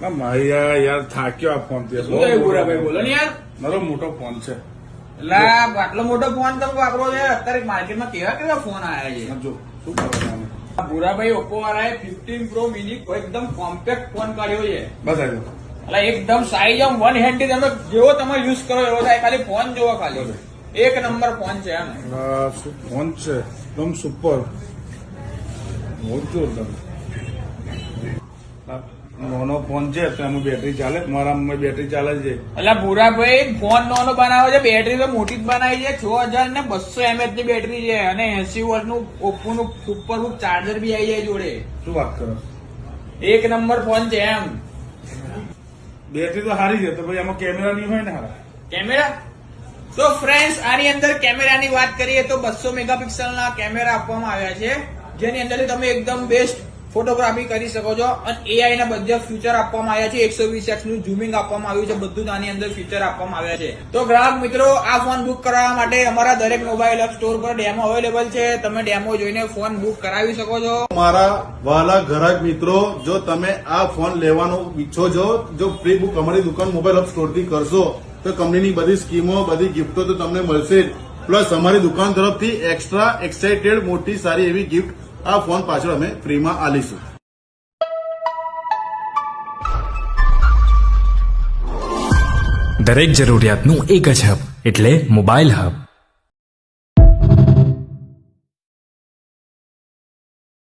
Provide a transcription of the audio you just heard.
ના મારી યાર થાક્યો આ ફોન થી. શું થયું ભૂરાભાઈ? બોલો ને યાર. મારો મોટો ફોન છે. એટલે આટલો મોટો ફોન તમે વાપરો છે? અત્યારે માર્કેટમાં કેવા કેવા ફોન આવ્યા છે? જો શું કરવાનું આ ભૂરાભાઈ ઓપ્પો વાળાએ 15 પ્રો મિની એકદમ કોમ્પેક્ટ ફોન કાઢ્યો છે. બસ આવ્યો. એટલે એકદમ સાઈઝ આમ વન હેન્ડ તમે જેવો તમે યુઝ કરો એવો થાય. ખાલી ફોન જોવો, ખાલી એક નંબર ફોન છે એમ. શું ફોન છે એકદમ સુપર, બહુ જોરદાર. નાનો ફોન છે તો એમાં બેટરી ચાલે, મારામાં બેટરી ચાલે છે. એટલે ભૂરાભાઈ ફોન નાનો બનાવે છે, બેટરી તો મોટી જ બનાવી છે. 6200 mAh ની બેટરી છે અને 80 વોટ નું ઓપ્પો નું સુપર બુક ચાર્જર બી આવી જાય જોડે. શું વાત કરો? એક નંબર ફોન છે એમ. બેટરી તો સારી છે, તો ભાઈ એમાં કેમેરા નહીં હોય ને હારા? કેમેરા તો ફ્રેન્ડ્સ આની અંદર કેમેરાની વાત કરીએ તો 200 મેગાપિક્સલના કેમેરા આપવામાં આવ્યા છે, જેની અંદર તમે એકદમ બેસ્ટ ફોટોગ્રાફી કરી શકો છો. અને એઆઈ ના બધા ફીચર આપવામાં આવ્યા છે. 120x નું ઝૂમિંગ આપવામાં આવ્યું છે. બધું જ આની અંદર ફીચર આપવામાં આવ્યા છે. તો ગ્રાહક મિત્રો, આ ફોન બુક કરવા માટે અમારા દરેક મોબાઈલ એપ સ્ટોર પર ડેમો અવેલેબલ છે. તમે ડેમો જોઈને ફોન બુક કરાવી શકો છો. મારા વહાલા ગ્રાહક મિત્રો, જો તમે આ ફોન લેવાનો ઈચ્છો છો, જો પ્રી બુક અમારી દુકાન મોબાઈલ એપ સ્ટોર થી કરશો તો કંપનીની બધી સ્કીમો, બધી ગિફ્ટો તો તમને મળશે જ. પ્લસ અમારી દુકાન તરફથી એક્સ્ટ્રા એક્સાઇટેડ મોટી સારી એવી ગિફ્ટ આ ફોન પાછળ અમે ફ્રીમાં આલીશું. દરેક જરૂરિયાતનું એક જ હબ એટલે મોબાઈલ હબ.